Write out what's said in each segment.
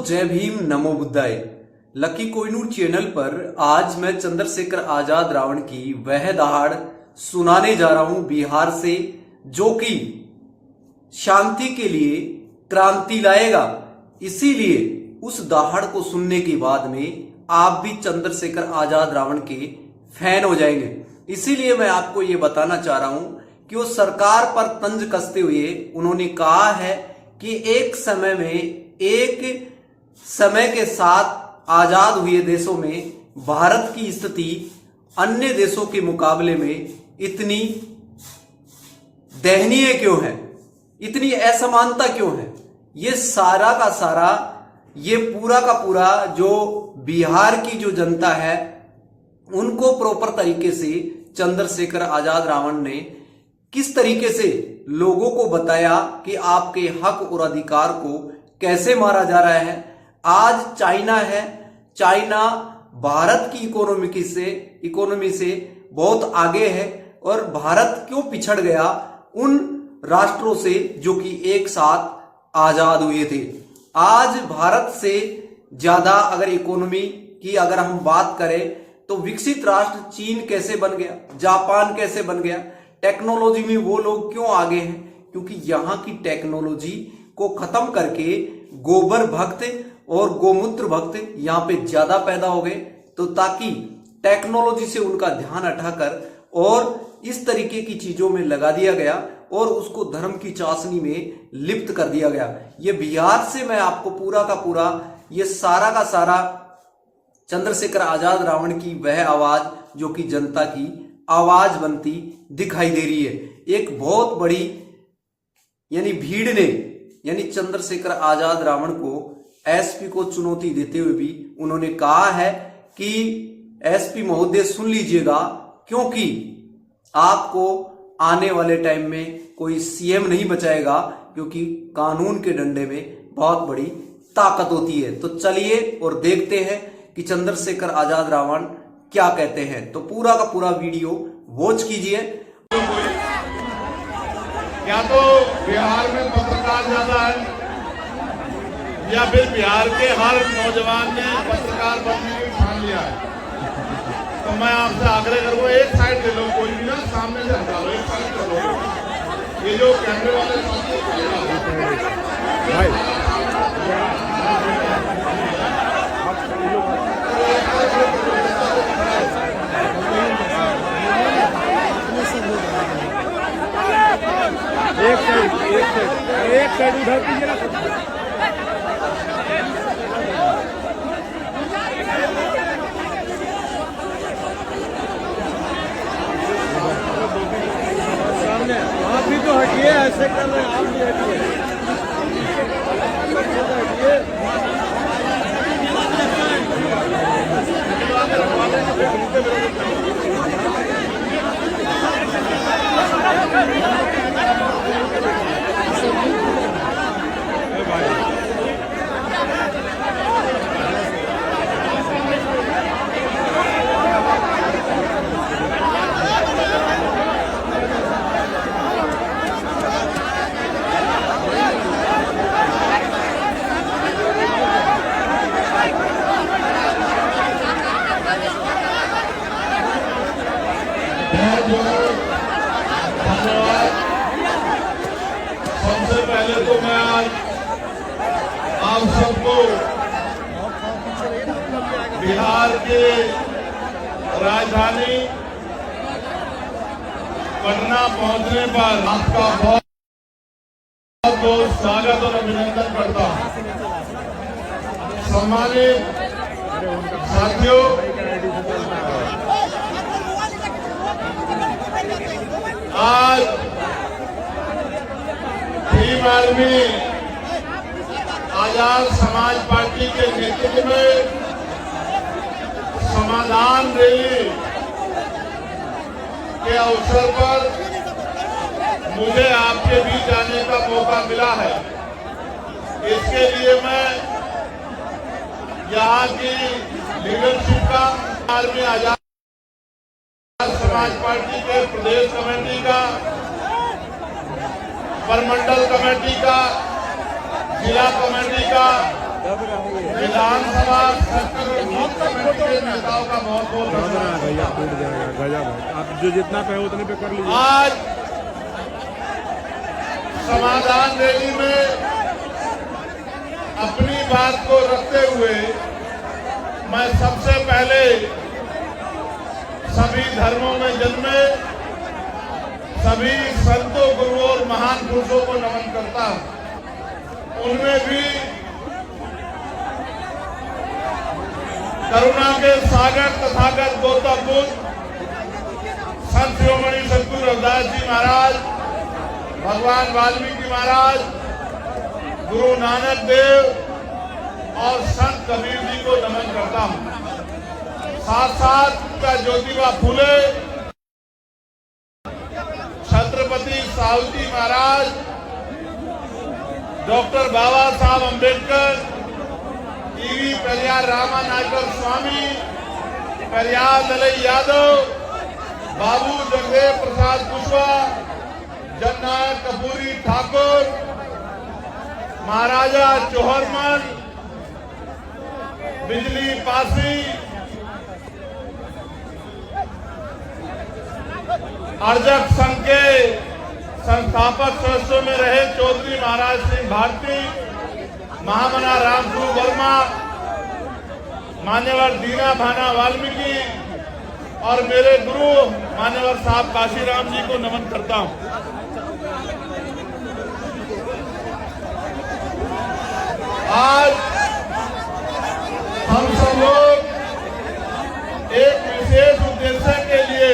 दोस्तों, जय भीम, नमो बुद्धाय। Lucky Kohinoor channel पर आज मैं चंद्रशेखर आजाद रावण की वह दहाड़ सुनाने जा रहा हूं बिहार से, जो कि शांति के लिए क्रांति लाएगा। इसीलिए उस दहाड़ को सुनने के बाद में आप भी चंद्रशेखर आजाद रावण के फैन हो जाएंगे। इसीलिए मैं आपको ये बताना चाह रहा हूं कि वो सरकार पर तंज कसते हुए उन्होंने कहा है कि एक समय के साथ आजाद हुए देशों में भारत की स्थिति अन्य देशों के मुकाबले में इतनी दयनीय क्यों है, इतनी असमानता क्यों है। ये सारा का सारा, ये पूरा का पूरा जो बिहार की जो जनता है उनको प्रॉपर तरीके से चंद्रशेखर आजाद रावण ने किस तरीके से लोगों को बताया कि आपके हक और अधिकार को कैसे मारा जा रहा है। आज चाइना है, चाइना भारत की इकोनॉमी से बहुत आगे है और भारत क्यों पिछड़ गया उन राष्ट्रों से जो कि एक साथ आजाद हुए थे। आज भारत से ज्यादा अगर इकोनॉमी की अगर हम बात करें तो विकसित राष्ट्र चीन कैसे बन गया, जापान कैसे बन गया, टेक्नोलॉजी में वो लोग क्यों आगे हैं, क्योंकि यहाँ की टेक्नोलॉजी को खत्म करके गोबर भक्त और गोमूत्र भक्त यहाँ पे ज्यादा पैदा हो गए, तो ताकि टेक्नोलॉजी से उनका ध्यान हटाकर और इस तरीके की चीजों में लगा दिया गया और उसको धर्म की चाशनी में लिप्त कर दिया गया। ये बिहार से मैं आपको पूरा का पूरा ये सारा का सारा चंद्रशेखर आजाद रावण की वह आवाज जो कि जनता की आवाज बनती दिखाई दे रही है। एक बहुत बड़ी भीड़ ने चंद्रशेखर आजाद रावण को एसपी को चुनौती देते हुए भी उन्होंने कहा है कि एसपी महोदय सुन लीजिएगा, क्योंकि आपको आने वाले टाइम में कोई सीएम नहीं बचाएगा, क्योंकि कानून के डंडे में बहुत बड़ी ताकत होती है। तो चलिए और देखते हैं कि चंद्रशेखर आजाद रावण क्या कहते हैं। तो पूरा का पूरा वीडियो वॉच कीजिए। या तो बिहार में पत्रकार ज्यादा है या फिर बिहार के हर नौजवान ने पत्रकार बनने की ठान लिया है। तो मैं आपसे आग्रह करूंगा, एक साइड ले लो, कोई भी ना सामने से हटा लो, एक साइड कर लो। ये जो कैमरे वाले एक साइड उधर कीजिए ना। सामने आप भी तो हटिए, ऐसे कर रहे हैं, आप भी हटिए। सबसे पहले तो मैं आज आप सबको बिहार के राजधानी पटना पहुंचने पर आपका बहुत बहुत स्वागत और अभिनंदन करता हूं। सम्मानित साथियों, आज भीम आर्मी आजाद समाज पार्टी के नेतृत्व में समाधान रैली के अवसर पर मुझे आपके बीच आने का मौका मिला है। इसके लिए मैं यहाँ की लीडरशिप का, आर्मी आजाद समाज पार्टी के प्रदेश कमेटी का, परमंडल कमेटी का, जिला कमेटी का विधानसभा कमेटी के नेताओं का बहुत बहुत धन्यवाद। भैया टूट जाएगा, गजब है। आप जो जितना कहे उतने पे कर लीजिए। आज समाधान रैली में अपनी बात को रखते हुए मैं सबसे पहले सभी धर्मों में जन्मे सभी संतों, गुरुओं और महान पुरुषों को नमन करता हूं। उनमें भी करुणा के सागर तथागत गौतम बुद्ध, संत शिरोमणि सद्गुरु रविदास जी महाराज, भगवान वाल्मीकि महाराज, गुरु नानक देव और संत कबीर जी को नमन करता हूं। साथ साथ का ज्योतिबा फूले, छत्रपति साहू जी महाराज, डॉक्टर बाबा साहब अम्बेडकर, ईवी पेरियार रामानायकर स्वामी, पेरियार ललई यादव, बाबू जगदेव प्रसाद कुशवाहा, जननायक कपूरी ठाकुर, महाराजा चौहरमल, बिजली पासी, अर्जक संघ के संस्थापक सदस्यों में रहे चौधरी महाराज सिंह भारती, महामना रामस्वरूप वर्मा, मान्यवर दीना भाना वाल्मीकि और मेरे गुरु मान्यवर साहब काशीराम जी को नमन करता हूं। आज हम सब लोग एक विशेष उद्देश्य के लिए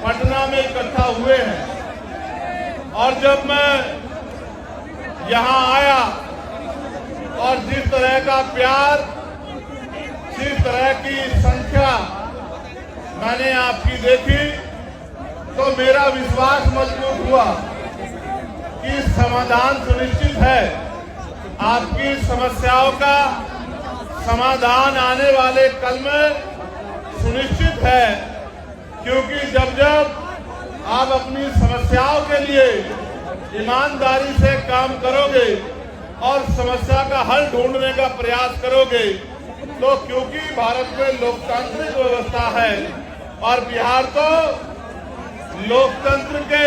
पटना में इकट्ठा हुए हैं और जब मैं यहां आया और जिस तरह का प्यार, जिस तरह की संख्या मैंने आपकी देखी तो मेरा विश्वास मजबूत हुआ कि समाधान सुनिश्चित है। आपकी समस्याओं का समाधान आने वाले कल में सुनिश्चित है, क्योंकि जब जब आप अपनी समस्याओं के लिए ईमानदारी से काम करोगे और समस्या का हल ढूंढने का प्रयास करोगे तो क्योंकि भारत में लोकतांत्रिक व्यवस्था है और बिहार तो लोकतंत्र के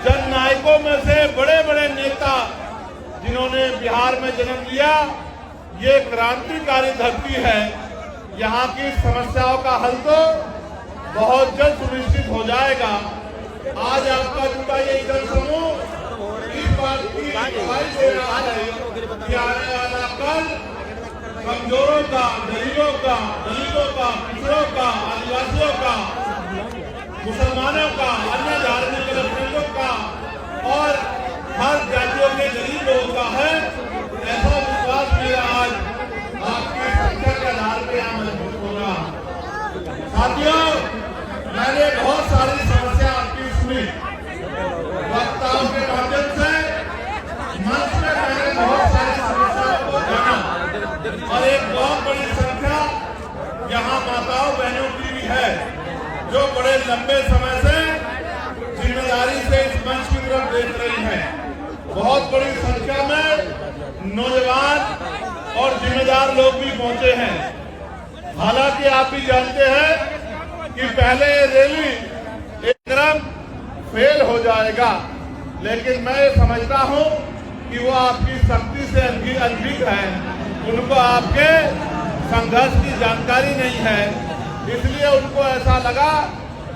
जननायकों में से बड़े बड़े नेता जिन्होंने बिहार में जन्म लिया, ये क्रांतिकारी धरती है। यहाँ की समस्याओं का हल तो बहुत जल्द सुनिश्चित हो जाएगा। आज आपका जुटा ये जनसमूह इस बात की गवाही दे रहा है कि आने वाला कल कमजोरों का, गरीबों का, दलितों का, पिछड़ों का, आदिवासियों का, मुसलमानों का, अन्य धार्मिक अल्पसंख्यकों का और हर जातियों के गरीब लोगों का है। ऐसा विश्वास मेरा आज आपकी संख्या के आधार पर यहाँ मजबूत होगा। साथियों, मैंने बहुत सारी समस्या आपकी सुनी, वक्ताओं के माध्यम से मंच में मैंने बहुत सारी समस्याओं को जाना और एक बहुत बड़ी संख्या यहाँ माताओं बहनों की भी है जो बड़े लंबे समय से जिम्मेदारी से इस मंच की तरफ देख रही हैं। बहुत बड़ी संख्या में नौजवान और जिम्मेदार लोग भी पहुंचे हैं। हालांकि आप भी जानते हैं कि पहले ये रैली एकदम फेल हो जाएगा, लेकिन मैं समझता हूं कि वो आपकी शक्ति से अनभिज्ञ है, उनको आपके संघर्ष की जानकारी नहीं है, इसलिए उनको ऐसा लगा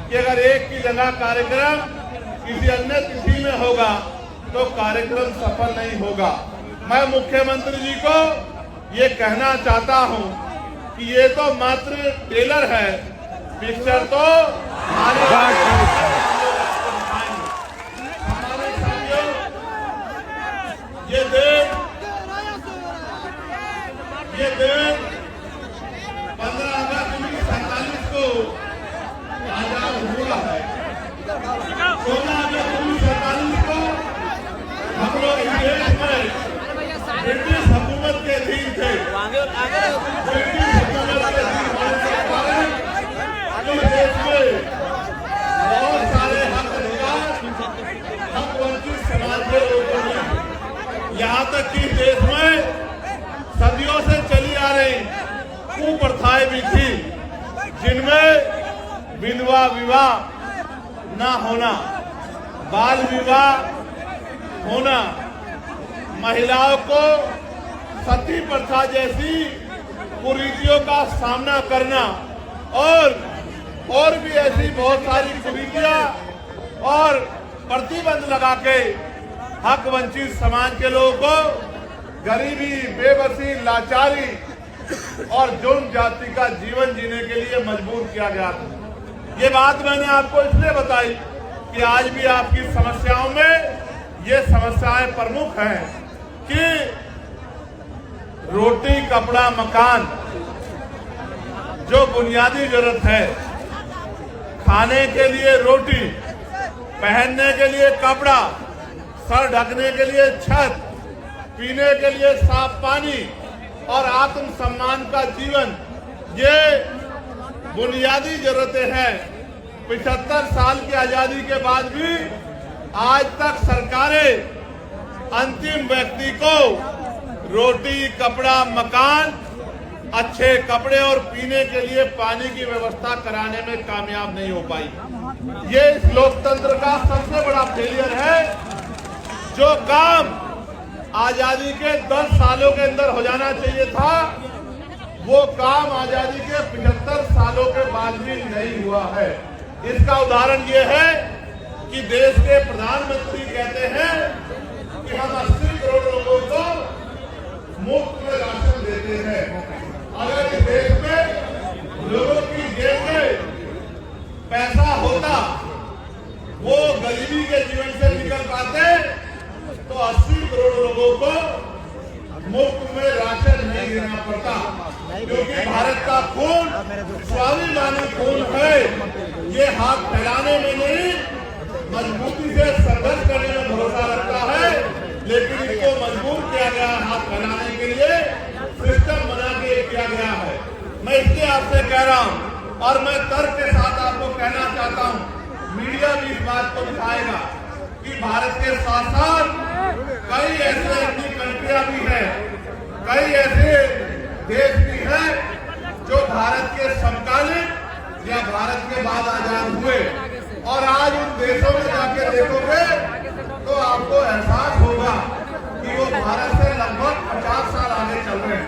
कि अगर एक की जगह कार्यक्रम किसी अन्य तिथि में होगा तो कार्यक्रम सफल नहीं होगा। मैं मुख्यमंत्री जी को ये कहना चाहता हूं कि ये तो मात्र ट्रेलर है, पिक्चर तो हमारे साथियों ये दिन 15 अगस्त 1947 को आजाद हुआ है। 16 अगस्त 1947 को हम लोग इस देश में ब्रिटिश हुकूमत के अधीन थे। ब्रिटिश हुकूमत के अधीन होने के कारण इस देश में प्रथाएं भी थी जिनमें विधवा विवाह न होना, बाल विवाह होना, महिलाओं को सती प्रथा जैसी कुरीतियों का सामना करना और भी ऐसी बहुत सारी कुरीतियां और प्रतिबंध लगा के हक वंचित समाज के लोगों को गरीबी, बेबसी, लाचारी और जुर्म जाति का जीवन जीने के लिए मजबूर किया गया था। ये बात मैंने आपको इसलिए बताई कि आज भी आपकी समस्याओं में ये समस्याएं प्रमुख हैं कि रोटी, कपड़ा, मकान जो बुनियादी जरूरत है, खाने के लिए रोटी, पहनने के लिए कपड़ा, सर ढकने के लिए छत, पीने के लिए साफ पानी और आत्मसम्मान का जीवन, ये बुनियादी जरूरतें हैं। 75 साल की आजादी के बाद भी आज तक सरकारें अंतिम व्यक्ति को रोटी, कपड़ा, मकान, अच्छे कपड़े और पीने के लिए पानी की व्यवस्था कराने में कामयाब नहीं हो पाई। ये इस लोकतंत्र का सबसे बड़ा फेलियर है। जो काम आजादी के 10 सालों के अंदर हो जाना चाहिए था, वो काम आजादी के 75 सालों के बाद भी नहीं हुआ है। इसका उदाहरण ये है कि देश के प्रधानमंत्री कहते हैं कि हम 80 करोड़ लोगों को मुफ्त में राशन देते हैं। अगर इस देश में लोगों की जेब में पैसा होता, वो गरीबी के जीवन से निकल पाते, तो 80 करोड़ लोगों को मुफ्त में राशन नहीं देना पड़ता। क्योंकि भारत का खून स्वाभिमानी खून है। ये हाथ फैलाने में नहीं, मजबूती से संघर्ष करने में भरोसा रखता है, लेकिन इसको मजबूर किया गया हाथ फैलाने के लिए, सिस्टम बना के किया गया है। मैं इसलिए आपसे कह रहा हूं और मैं तर्क के साथ आपको कहना चाहता हूं, मीडिया भी इस बात को दिखाएगा कि भारत के साथ साथ कई ऐसे अपनी कंट्रियां भी हैं, कई ऐसे देश भी हैं जो भारत के समकालीन या भारत के बाद आजाद हुए, और आज उन देशों में जाके देखोगे तो आपको एहसास होगा कि वो भारत से लगभग 50 साल आगे चल रहे हैं।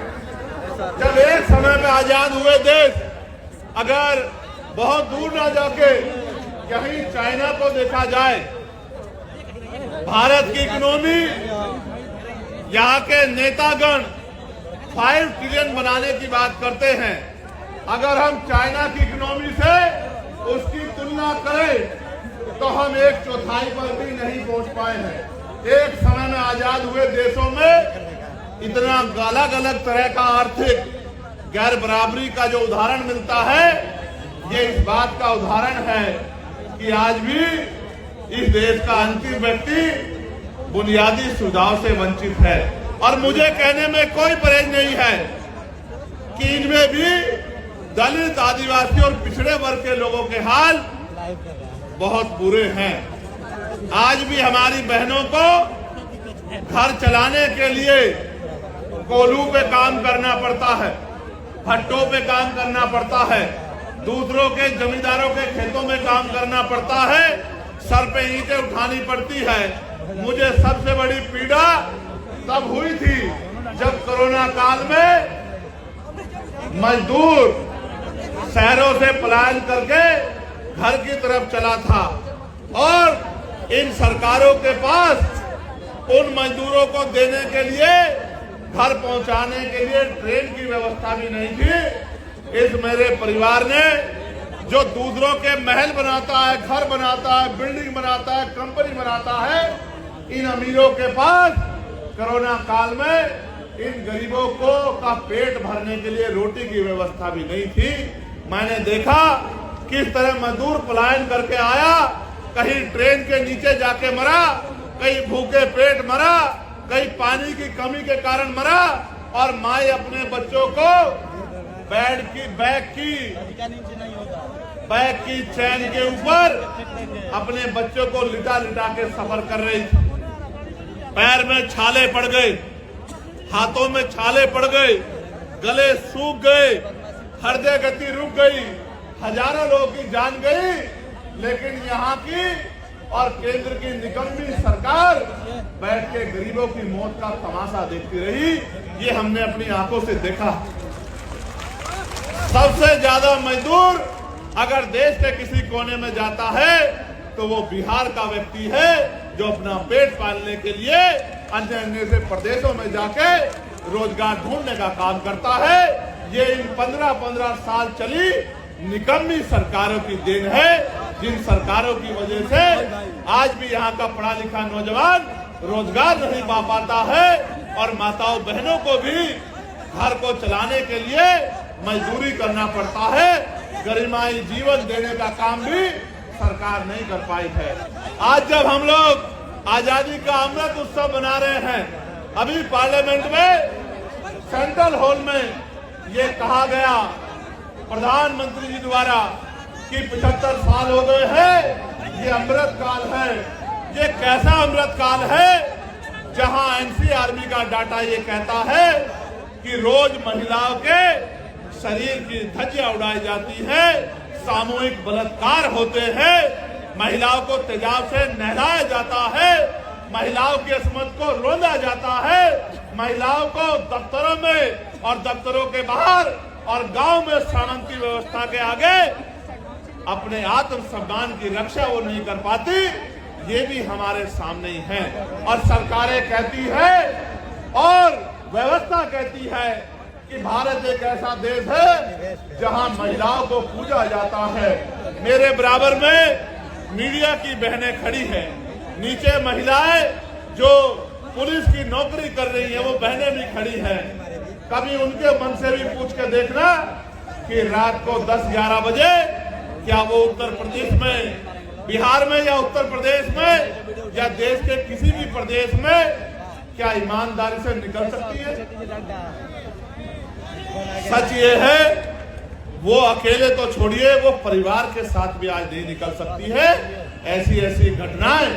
जब एक समय में आजाद हुए देश अगर बहुत दूर ना जाके कहीं चाइना को देखा जाए, भारत की इकोनॉमी, यहाँ के नेतागण 5 ट्रिलियन बनाने की बात करते हैं। अगर हम चाइना की इकोनॉमी से उसकी तुलना करें तो हम 1/4 पर भी नहीं पहुंच पाए हैं। एक समय में आजाद हुए देशों में इतना अलग अलग तरह का आर्थिक गैर बराबरी का जो उदाहरण मिलता है, ये इस बात का उदाहरण है कि आज भी इस देश का अंतिम व्यक्ति बुनियादी सुविधाओं से वंचित है। और मुझे कहने में कोई परहेज नहीं है कि इनमें भी दलित, आदिवासी और पिछड़े वर्ग के लोगों के हाल बहुत बुरे हैं। आज भी हमारी बहनों को घर चलाने के लिए कोल्हू पे काम करना पड़ता है, भट्टों पे काम करना पड़ता है, दूसरों के जमींदारों के खेतों में काम करना पड़ता है, सर पे ईंटें उठानी पड़ती है। मुझे सबसे बड़ी पीड़ा तब हुई थी जब कोरोना काल में मजदूर शहरों से पलायन करके घर की तरफ चला था, और इन सरकारों के पास उन मजदूरों को देने के लिए, घर पहुंचाने के लिए ट्रेन की व्यवस्था भी नहीं थी। इस मेरे परिवार ने जो दूसरों के महल बनाता है, घर बनाता है, बिल्डिंग बनाता है, कंपनी बनाता है, इन अमीरों के पास कोरोना काल में इन गरीबों को का पेट भरने के लिए रोटी की व्यवस्था भी नहीं थी। मैंने देखा किस तरह मजदूर पलायन करके आया, कहीं ट्रेन के नीचे जाके मरा, कहीं भूखे पेट मरा, कहीं पानी की कमी के कारण मरा, और माए अपने बच्चों को बैग की चैन के ऊपर अपने बच्चों को लिटा लिटा के सफर कर रही थी। पैर में छाले पड़ गए, हाथों में छाले पड़ गए, गले सूख गए, हृदय गति रुक गई, हजारों लोगों की जान गई, लेकिन यहाँ की और केंद्र की निकम्मी सरकार बैठ के गरीबों की मौत का तमाशा देखती रही। ये हमने अपनी आंखों से देखा। सबसे ज्यादा मजदूर अगर देश के किसी कोने में जाता है तो वो बिहार का व्यक्ति है, जो अपना पेट पालने के लिए अन्य अन्य से प्रदेशों में जाके रोजगार ढूंढने का काम करता है। ये इन 15-15 साल चली निकम्मी सरकारों की देन है, जिन सरकारों की वजह से आज भी यहाँ का पढ़ा लिखा नौजवान रोजगार नहीं पा पाता है और माताओं बहनों को भी घर को चलाने के लिए मजदूरी करना पड़ता है। गरिमाई जीवन देने का काम भी सरकार नहीं कर पाई है। आज जब हम लोग आजादी का अमृत उत्सव मना रहे हैं, अभी पार्लियामेंट में सेंट्रल हॉल में ये कहा गया प्रधानमंत्री जी द्वारा कि 75 साल हो गए हैं, ये अमृत काल है। ये कैसा अमृत काल है जहां एनसीआरबी का डाटा ये कहता है कि रोज महिलाओं के शरीर की धज्जियां उड़ाई जाती है, सामूहिक बलात्कार होते हैं, महिलाओं को तेजाब से नहलाया जाता है, महिलाओं की अस्मत को रोंदा जाता है, महिलाओं को दफ्तरों में और दफ्तरों के बाहर और गांव में शांति व्यवस्था के आगे अपने आत्म सम्मान की रक्षा वो नहीं कर पाती। ये भी हमारे सामने ही है। और सरकारें कहती है और व्यवस्था कहती है कि भारत एक ऐसा देश है जहां महिलाओं को पूजा जाता है। मेरे बराबर में मीडिया की बहनें खड़ी हैं, नीचे महिलाएं जो पुलिस की नौकरी कर रही हैं वो बहनें भी खड़ी हैं। कभी उनके मन से भी पूछ के देखना कि रात को 10-11 बजे क्या वो उत्तर प्रदेश में, बिहार में या उत्तर प्रदेश में या देश के किसी भी प्रदेश में क्या ईमानदारी से निकल सकती है? सच ये है वो अकेले तो छोड़िए, वो परिवार के साथ भी आज नहीं निकल सकती है। ऐसी ऐसी घटनाएं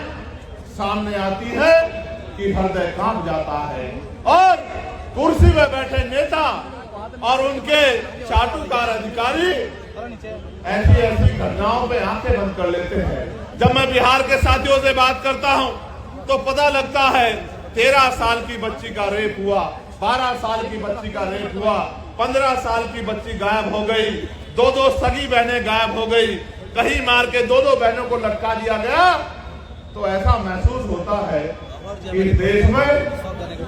सामने आती है कि हृदय कांप जाता है। और कुर्सी में बैठे नेता और उनके चाटुकार अधिकारी ऐसी ऐसी घटनाओं पे आंखें बंद कर लेते हैं। जब मैं बिहार के साथियों से बात करता हूं तो पता लगता है 13 साल की बच्ची का रेप हुआ, 12 साल की बच्ची का रेप हुआ, 15 साल की बच्ची गायब हो गई, 2 सगी बहनें गायब हो गई, कहीं मार के 2 बहनों को लटका दिया गया। तो ऐसा महसूस होता है कि देश में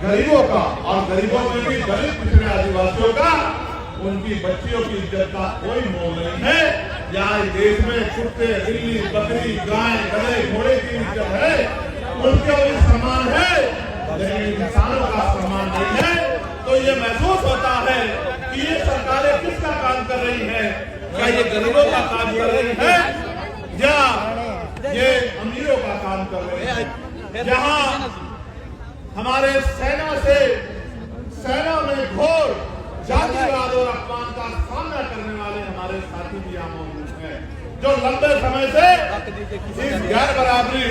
गरीबों का और गरीबों में भी दलित पिछड़े आदिवासियों का, उनकी बच्चियों की इज्जत का कोई मोल नहीं है। यहाँ देश में कुत्ते, बिल्ली, बकरी, गाय, गधे, घोड़े की इज्जत है, उनके भी सम्मान है, लेकिन इंसानों का सम्मान नहीं है। तो ये महसूस होता है कि ये सरकारें किसका काम कर रही है? क्या ये गरीबों का काम कर रही है या ये अमीरों का काम कर रहे हैं? जहां हमारे सेना में घोर जातिवाद और अपमान का सामना करने वाले हमारे साथी भी यहाँ मौजूद हैं, जो लंबे समय से इस गैर बराबरी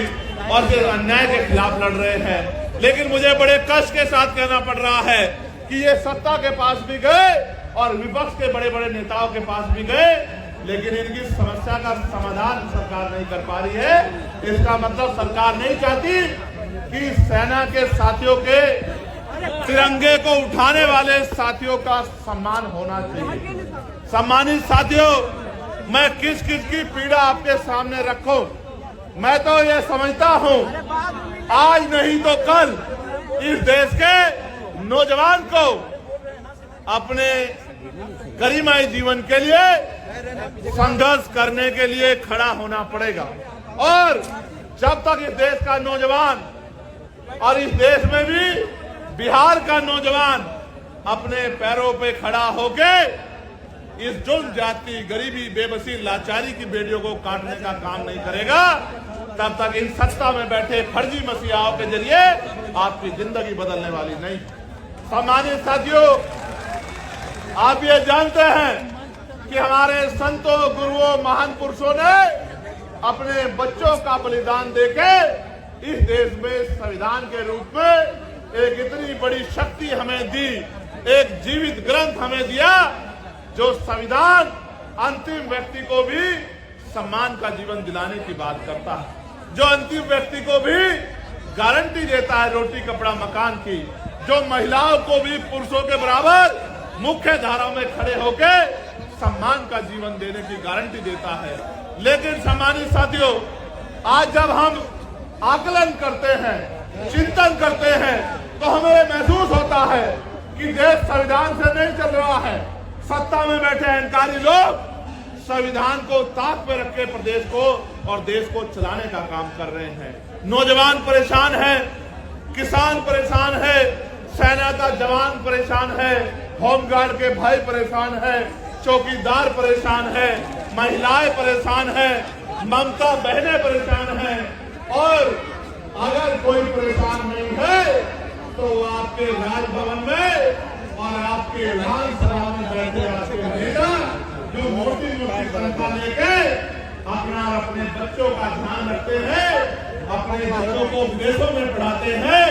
और इस अन्याय के खिलाफ लड़ रहे हैं। लेकिन मुझे बड़े कष्ट के साथ कहना पड़ रहा है कि ये सत्ता के पास भी गए और विपक्ष के बड़े बड़े नेताओं के पास भी गए, लेकिन इनकी समस्या का समाधान सरकार नहीं कर पा रही है। इसका मतलब सरकार नहीं चाहती कि सेना के साथियों के तिरंगे को उठाने वाले साथियों का सम्मान होना चाहिए। सम्मानित साथियों, मैं किस किस की पीड़ा आपके सामने रखूं? मैं तो ये समझता हूं आज नहीं तो कल इस देश के नौजवान को अपने गरिमाई जीवन के लिए संघर्ष करने के लिए खड़ा होना पड़ेगा। और जब तक इस देश का नौजवान और इस देश में भी बिहार का नौजवान अपने पैरों पे खड़ा होके इस जुल्म जाति, गरीबी, बेबसी, लाचारी की बेड़ियों को काटने का काम नहीं करेगा, तब तक इन सत्ता में बैठे फर्जी मसीहाओं के जरिए आपकी जिंदगी बदलने वाली नहीं। सम्मानित साथियों, आप ये जानते हैं कि हमारे संतों, गुरुओं, महान पुरुषों ने अपने बच्चों का बलिदान देके इस देश में संविधान के रूप में एक इतनी बड़ी शक्ति हमें दी, एक जीवित ग्रंथ हमें दिया जो संविधान अंतिम व्यक्ति को भी सम्मान का जीवन दिलाने की बात करता है, जो अंतिम व्यक्ति को भी गारंटी देता है रोटी कपड़ा मकान की, जो महिलाओं को भी पुरुषों के बराबर मुख्य धारा में खड़े होकर सम्मान का जीवन देने की गारंटी देता है। लेकिन सम्मानित साथियों, आज जब हम आकलन करते हैं, चिंतन करते हैं, तो हमें महसूस होता है कि देश संविधान से नहीं चल रहा है। सत्ता में बैठे अहंकारी लोग संविधान को ताक पे रख के प्रदेश को और देश को चलाने का काम कर रहे हैं। नौजवान परेशान है, किसान परेशान है, सेना का जवान परेशान है, होमगार्ड के भाई परेशान है, चौकीदार परेशान है, महिलाएं परेशान है, ममता बहनें परेशान है। और अगर कोई परेशान नहीं है तो वो आपके राजभवन में और आपके विधानसभा में बैठे आपके नेता जो मोटी मोटी तनख्वाह लेके अपने बच्चों का ध्यान रखते हैं, अपने बच्चों को विदेशों में पढ़ाते हैं,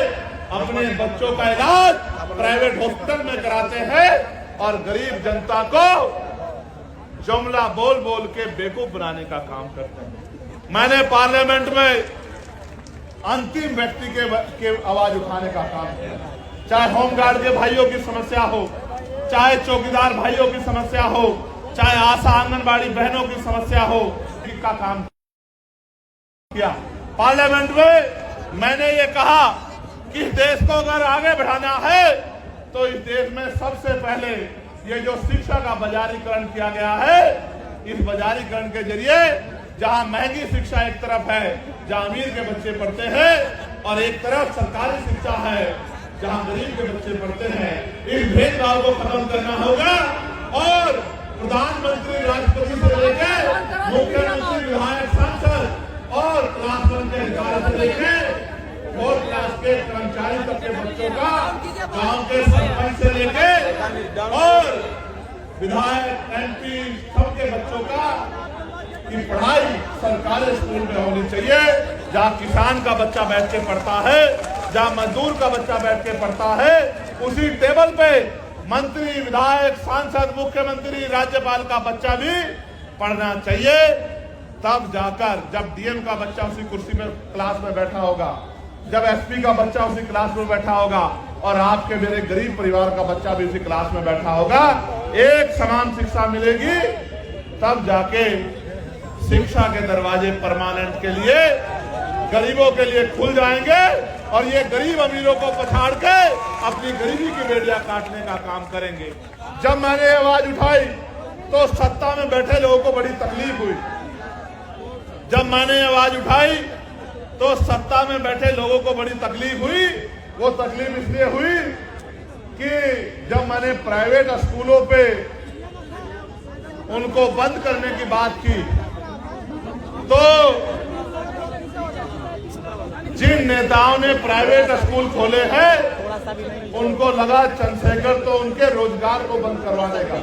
अपने बच्चों का इलाज प्राइवेट हॉस्पिटल में कराते हैं और गरीब जनता को जुमला बोल बोल के बेवकूफ बनाने का काम करते हैं। मैंने पार्लियामेंट में अंतिम व्यक्ति के आवाज उठाने का काम किया, चाहे होमगार्ड के भाइयों की समस्या हो, चाहे चौकीदार भाइयों की समस्या हो, चाहे आशा आंगनबाड़ी बहनों की समस्या हो, का काम किया। पार्लियामेंट में मैंने ये कहा कि देश को अगर आगे बढ़ाना है तो इस देश में सबसे पहले ये जो शिक्षा का बाजारीकरण किया गया है, इस बाजारीकरण के जरिए जहां महंगी शिक्षा एक तरफ है, जहां अमीर के बच्चे पढ़ते हैं, और एक तरफ सरकारी शिक्षा है जहां गरीब के बच्चे पढ़ते हैं, इस भेदभाव को खत्म करना होगा। और प्रधानमंत्री, राष्ट्रपति से लेकर मुख्यमंत्री, विधायक, सांसद और क्लास वन के अधिकारी से लेकर 4 क्लास के कर्मचारी तक के बच्चों का, गांव के सरपंच से लेकर और विधायक, MP सबके बच्चों का की पढ़ाई सरकारी स्कूल में होनी चाहिए, जहां किसान का बच्चा बैठ के पढ़ता है, जहां मजदूर का बच्चा बैठ के पढ़ता है, उसी टेबल पे मंत्री, विधायक, सांसद, मुख्यमंत्री, राज्यपाल का बच्चा भी पढ़ना चाहिए। तब जाकर जब DM का बच्चा उसी कुर्सी में क्लास में बैठा होगा, जब SP का बच्चा उसी क्लास में बैठा होगा और आपके मेरे गरीब परिवार का बच्चा भी उसी क्लास में बैठा होगा, एक समान शिक्षा मिलेगी, तब जाके शिक्षा के दरवाजे परमानेंट के लिए, गरीबों के लिए खुल जाएंगे और ये गरीब अमीरों को पछाड़ के अपनी गरीबी की बेड़ियां काटने का काम करेंगे। जब मैंने आवाज उठाई तो सत्ता में बैठे लोगों को बड़ी तकलीफ हुई। जब मैंने आवाज उठाई तो सत्ता में बैठे लोगों को बड़ी तकलीफ हुई। वो तकलीफ इसलिए हुई कि जब मैंने प्राइवेट स्कूलों पे उनको बंद करने की बात की तो जिन नेताओं ने प्राइवेट स्कूल खोले हैं उनको लगा चंद्रशेखर तो उनके रोजगार को बंद करवा देगा।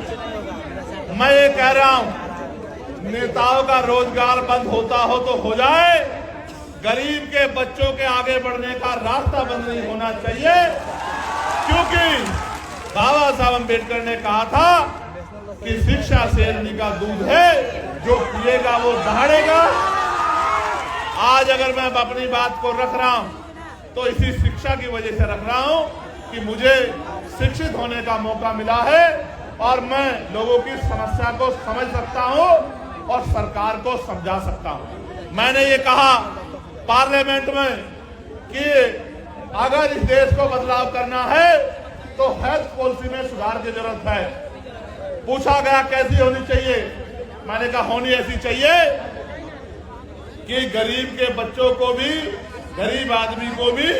मैं ये कह रहा हूं, नेताओं का रोजगार बंद होता हो तो हो जाए, गरीब के बच्चों के आगे बढ़ने का रास्ता बंद नहीं होना चाहिए। क्योंकि बाबा साहब अम्बेडकर ने कहा था कि शिक्षा शेरनी का दूध है, जो पिएगा वो दहाड़ेगा। आज अगर मैं अपनी बात को रख रहा हूं तो इसी शिक्षा की वजह से रख रहा हूं कि मुझे शिक्षित होने का मौका मिला है और मैं लोगों की समस्या को समझ सकता हूं और सरकार को समझा सकता हूं। मैंने ये कहा पार्लियामेंट में कि अगर इस देश को बदलाव करना है तो हेल्थ पॉलिसी में सुधार की जरूरत है। पूछा गया कैसी होनी चाहिए, मैंने कहा होनी ऐसी चाहिए कि गरीब के बच्चों को भी, गरीब आदमी को भी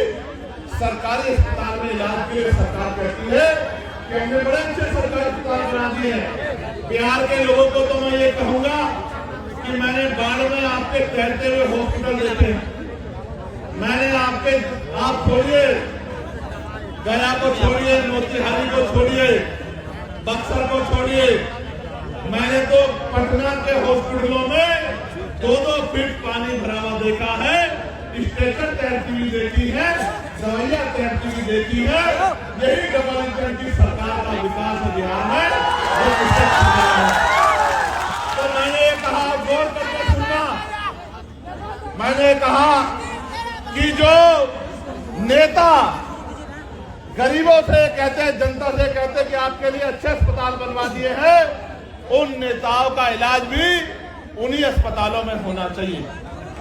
सरकारी अस्पताल में इलाज के लिए सरकार कहती है कि हमने बड़े अच्छे सरकारी अस्पताल बना दिए हैं। बिहार के लोगों को तो मैं ये कहूंगा कि मैंने बाढ़ में आपके तैरते हुए हॉस्पिटल देखे, मैंने आप छोड़िए गया को छोड़िए, मोतिहारी को छोड़िए, बक्सर को छोड़िए, मैंने तो पटना के हॉस्पिटलों में 2-2 फीट पानी भरा हुआ देखा है, स्ट्रेचर तैरती हुई देखी है, दवाइयां कनेक्टिविटी देती है। यही डबल इंजन की सरकार का विकास है बिहार में। तो मैंने कहा, गौर करके सुनना, मैंने कहा कि जो नेता गरीबों से कहते हैं, जनता से कहते हैं कि आपके लिए अच्छे अस्पताल बनवा दिए हैं, उन नेताओं का इलाज भी उन्हीं अस्पतालों में होना चाहिए।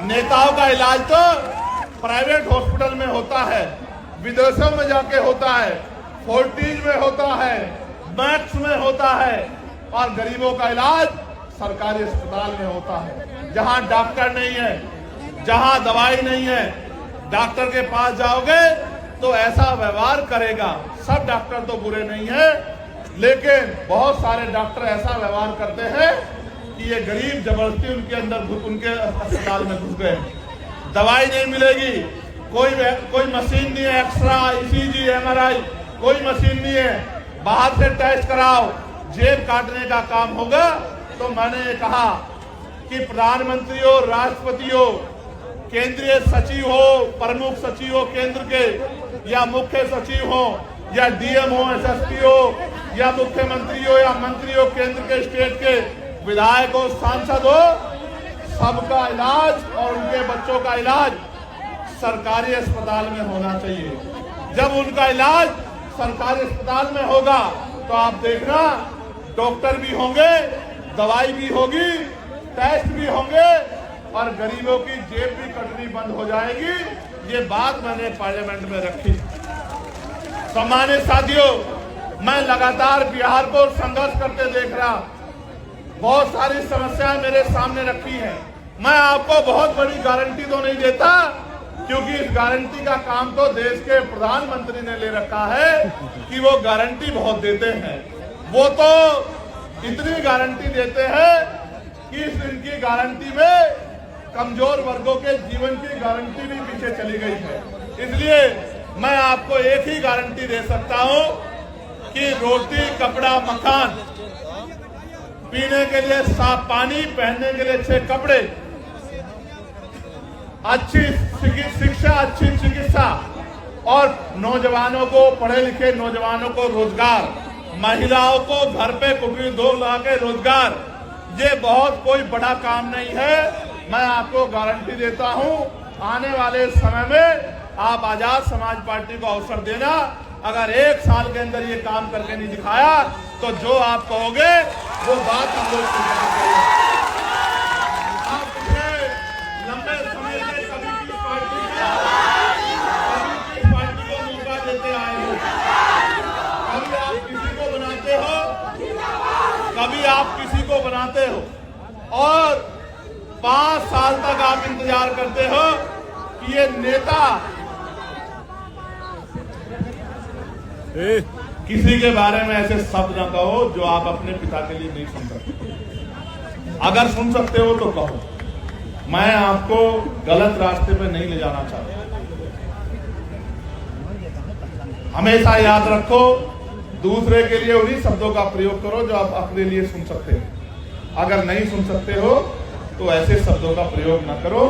नेताओं का इलाज तो प्राइवेट हॉस्पिटल में होता है, विदेशों में जाके होता है, फोर्टिज में होता है, मैक्स में होता है, और गरीबों का इलाज सरकारी अस्पताल में होता है, जहां डॉक्टर नहीं है, जहां दवाई नहीं है। डॉक्टर के पास जाओगे तो ऐसा व्यवहार करेगा। सब डॉक्टर तो बुरे नहीं है, लेकिन बहुत सारे डॉक्टर ऐसा व्यवहार करते हैं कि ये गरीब जबरदस्ती उनके अंदर उनके अस्पताल में घुस गए। दवाई नहीं मिलेगी, कोई मशीन नहीं है, एक्सरा, ईसीजी, एमआरआई, कोई मशीन नहीं है। बाहर से टेस्ट कराओ, जेब काटने का काम होगा। तो मैंने कहा कि प्रधानमंत्री हो, राष्ट्रपति हो, केंद्रीय सचिव हो, प्रमुख सचिव हो केंद्र के, या मुख्य सचिव हो, या डीएम हो, एसएसपी हो, या मुख्यमंत्री हो, या मंत्री हो केंद्र के, स्टेट के, विधायक हो, सांसद हो, सबका इलाज और उनके बच्चों का इलाज सरकारी अस्पताल में होना चाहिए। जब उनका इलाज सरकारी अस्पताल में होगा तो आप देखना, डॉक्टर भी होंगे, दवाई भी होगी, टेस्ट भी होंगे, और गरीबों की जेब भी कटनी बंद हो जाएगी। ये बात मैंने पार्लियामेंट में रखी। सम्मानित साथियों, मैं लगातार बिहार को संघर्ष करते देख रहा, बहुत सारी समस्याएं मेरे सामने रखी हैं। मैं आपको बहुत बड़ी गारंटी तो नहीं देता, क्योंकि इस गारंटी का काम तो देश के प्रधानमंत्री ने ले रखा है कि वो गारंटी बहुत देते हैं। वो तो इतनी गारंटी देते हैं कि इनकी गारंटी में कमजोर वर्गों के जीवन की गारंटी भी पीछे चली गई है। इसलिए मैं आपको एक ही गारंटी दे सकता हूं कि रोटी, कपड़ा, मकान, पीने के लिए साफ पानी, पहनने के लिए अच्छे कपड़े, अच्छी शिक्षा, अच्छी चिकित्सा, और नौजवानों को, पढ़े लिखे नौजवानों को रोजगार, महिलाओं को घर पे कुटीर उद्योग लगा के रोजगार, ये बहुत कोई बड़ा काम नहीं है। मैं आपको गारंटी देता हूं, आने वाले समय में आप आजाद समाज पार्टी को अवसर देना। अगर एक साल के अंदर ये काम करके नहीं दिखाया तो जो आप कहोगे वो बात हम लोग करेंगे। आप पिछले लंबे समय से कभी किस पार्टी को मौका देते आए हो? कभी आप किसी को बनाते हो, कभी आप किसी को बनाते हो, और 5 साल तक आप इंतजार करते हो कि ये नेता किसी के बारे में ऐसे शब्द ना कहो जो आप अपने पिता के लिए नहीं सुन सकते। अगर सुन सकते हो तो कहो। मैं आपको गलत रास्ते पे नहीं ले जाना चाहता। हमेशा याद रखो, दूसरे के लिए उन्हीं शब्दों का प्रयोग करो जो आप अपने लिए सुन सकते हो। अगर नहीं सुन सकते हो तो ऐसे शब्दों का प्रयोग ना करो,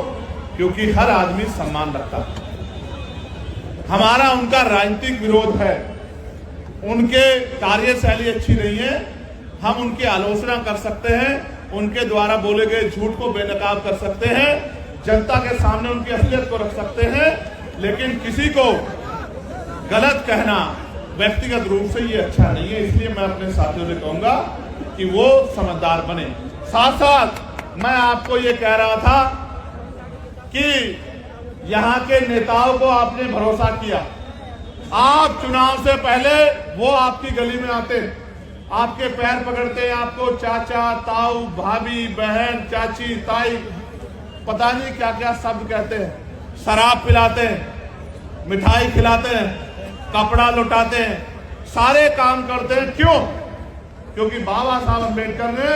क्योंकि हर आदमी सम्मान रखता है। हमारा उनका राजनीतिक विरोध है, उनके कार्यशैली अच्छी नहीं है, हम उनकी आलोचना कर सकते हैं, उनके द्वारा बोले गए झूठ को बेनकाब कर सकते हैं, जनता के सामने उनकी असलियत को रख सकते हैं, लेकिन किसी को गलत कहना व्यक्तिगत रूप से ये अच्छा नहीं है। इसलिए मैं अपने साथियों से कहूंगा कि वो समझदार बने। साथ साथ मैं आपको ये कह रहा था कि यहाँ के नेताओं को आपने भरोसा किया। आप चुनाव से पहले वो आपकी गली में आते, आपके पैर पकड़ते, आपको चाचा, ताऊ, भाभी, बहन, चाची, ताई, पता नहीं क्या क्या शब्द कहते हैं, शराब पिलाते हैं, मिठाई खिलाते हैं, कपड़ा लुटाते हैं, सारे काम करते हैं। क्यों? क्योंकि बाबा साहब अम्बेडकर ने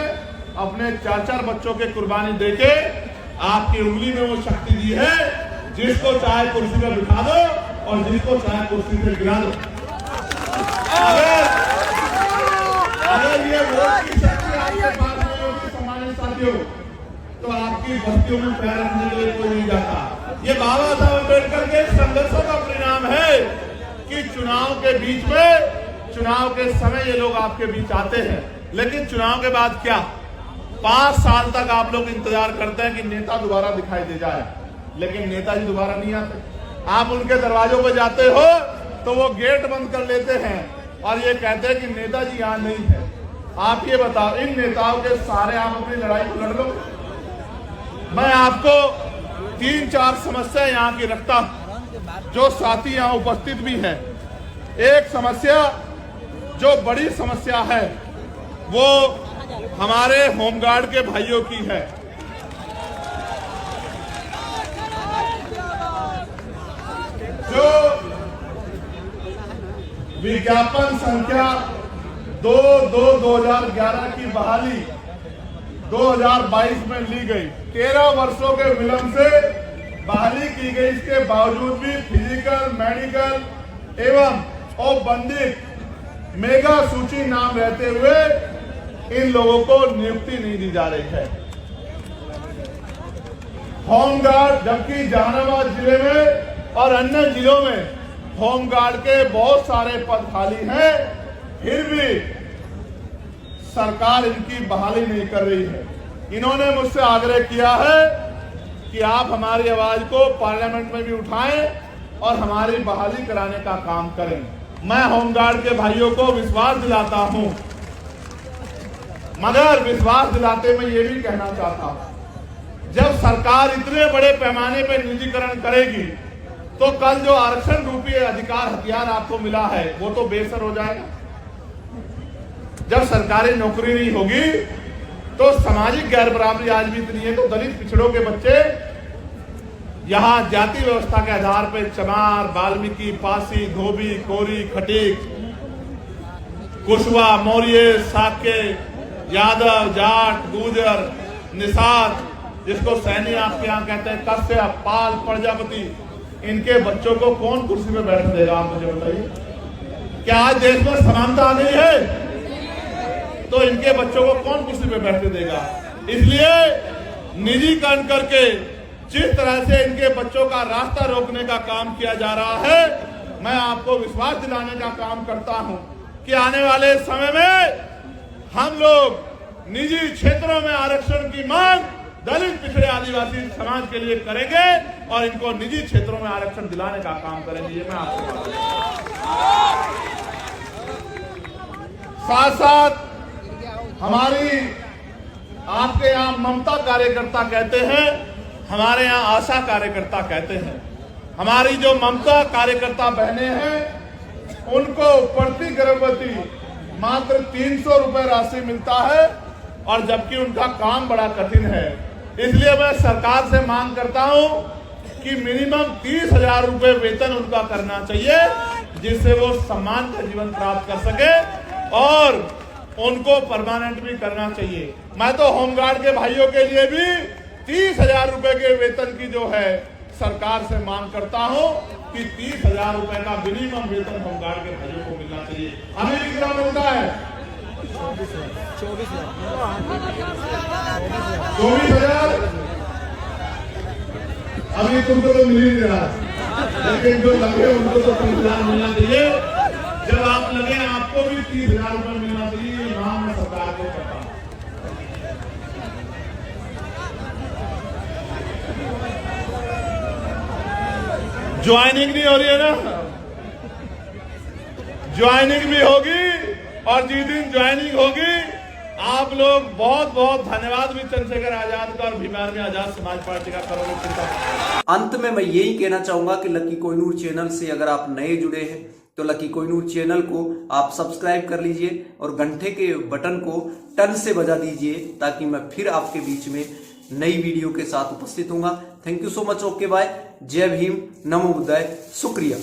अपने 4-4 बच्चों के कुर्बानी देके आपकी उंगली में वो शक्ति दी है, जिसको चाहे कुर्सी पर बिठा दो और जिसको चाहे कुर्सी से गिरा दो। अगर ये वोट की शक्ति आपके पास नहीं होती सम्मानित साथियों, तो आपकी बस्तियों में पैर रखने के लिए कोई नहीं जाता। ये बाबा साहब अम्बेडकर के संघर्षों का परिणाम परिणाम है कि चुनाव के बीच में, चुनाव के समय ये लोग आपके बीच आते हैं, लेकिन चुनाव के बाद क्या? 5 साल तक आप लोग इंतजार करते हैं कि नेता दोबारा दिखाई दे जाए, लेकिन नेताजी दोबारा नहीं आते। आप उनके दरवाजों पर जाते हो तो वो गेट बंद कर लेते हैं और ये कहते हैं कि नेताजी यहां नहीं है। आप ये बताओ, इन नेताओं के सारे आप अपनी लड़ाई को लड़ लो। मैं आपको 3-4 समस्या यहाँ की रखता हूं, जो साथी यहाँ उपस्थित भी हैं। एक समस्या जो बड़ी समस्या है वो हमारे होमगार्ड के भाइयों की है। जो विज्ञापन संख्या 2/2/2011 की बहाली 2022 में ली गई, 13 वर्षों के विलंब से बहाली की गई। इसके बावजूद भी फिजिकल, मेडिकल एवं औपबंधिक मेगा सूची नाम रहते हुए इन लोगों को नियुक्ति नहीं दी जा रही है। होमगार्ड, जबकि जहानाबाद जिले में और अन्य जिलों में होमगार्ड के बहुत सारे पद खाली हैं, फिर भी सरकार इनकी बहाली नहीं कर रही है। इन्होंने मुझसे आग्रह किया है कि आप हमारी आवाज को पार्लियामेंट में भी उठाएं और हमारी बहाली कराने का काम करें। मैं होमगार्ड के भाइयों को विश्वास दिलाता हूं, मगर विश्वास दिलाते मैं ये भी कहना चाहता हूं, जब सरकार इतने बड़े पैमाने पर निजीकरण करेगी तो कल जो आरक्षण रूपी अधिकार हथियार आपको मिला है वो तो बेसर हो जाएगा। जब सरकारी नौकरी नहीं होगी तो सामाजिक गैर बराबरी आज भी इतनी है, तो दलित पिछड़ों के बच्चे यहां जाति व्यवस्था के आधार पर चमार, वाल्मीकि, पासी, धोबी, कोरी, खटीक, कुशवा, मौर्य, साके, यादव, जाट, गुर्जर, निषाद, जिसको सैनी आपके यहाँ कहते हैं, कश्यप, पाल, प्रजापति, इनके बच्चों को कौन कुर्सी में बैठने देगा? आप मुझे बताइए। क्या आज देश में समानता आ गई है? तो इनके बच्चों को कौन कुर्सी में बैठने देगा? इसलिए निजीकरण करके जिस तरह से इनके बच्चों का रास्ता रोकने का काम किया जा रहा है, मैं आपको विश्वास दिलाने का काम करता हूं कि आने वाले समय में हम लोग निजी क्षेत्रों में आरक्षण की मांग दलित, पिछड़े, आदिवासी समाज के लिए करेंगे और इनको निजी क्षेत्रों में आरक्षण दिलाने का काम करेंगे। ये मैं आपको साथ साथ हमारी आपके यहाँ ममता कार्यकर्ता कहते हैं, हमारे यहाँ आशा कार्यकर्ता कहते हैं। हमारी जो ममता कार्यकर्ता बहनें हैं उनको प्रति गर्भवती मात्र 300 रुपए राशि मिलता है, और जबकि उनका काम बड़ा कठिन है। इसलिए मैं सरकार से मांग करता हूं कि मिनिमम 30,000 रुपए वेतन उनका करना चाहिए, जिससे वो सम्मान का जीवन प्राप्त कर सके, और उनको परमानेंट भी करना चाहिए। मैं तो होमगार्ड के भाइयों के लिए भी 30,000 रुपए के वेतन की जो है सरकार से मांग करता हूं कि 30,000 रुपए का मिनिमम वेतन होमगार्ड के भाइयों को मिलना चाहिए। अभी कितना मिलता है? 24,000। अभी तुमको तो मिल ही नहीं रहा, लेकिन जो लगे उनको तो 30,000 मिलना चाहिए। जब आप लगे आपको भी 30,000 रुपए मिलना चाहिए। ये नाम मैं सरकार को करता हूं। ज्वाइनिंग नहीं हो रही है ना? ज्वाइनिंग भी होगी, और जिस दिन ज्वाइनिंग होगी आप लोग बहुत बहुत धन्यवाद भी चंद्रशेखर आजाद का और भीम आर्मी आजाद समाज पार्टी का करोगे। अंत में मैं यही कहना चाहूंगा कि लकी कोहिनूर चैनल से अगर आप नए जुड़े हैं तो लकी कोहिनूर चैनल को आप सब्सक्राइब कर लीजिए और घंटे के बटन को टन से बजा दीजिए, ताकि मैं फिर आपके बीच में नई वीडियो के साथ उपस्थित हूंगा। Thank you so much. Okay bye. जय भीम, नमो बुद्धाय, शुक्रिया।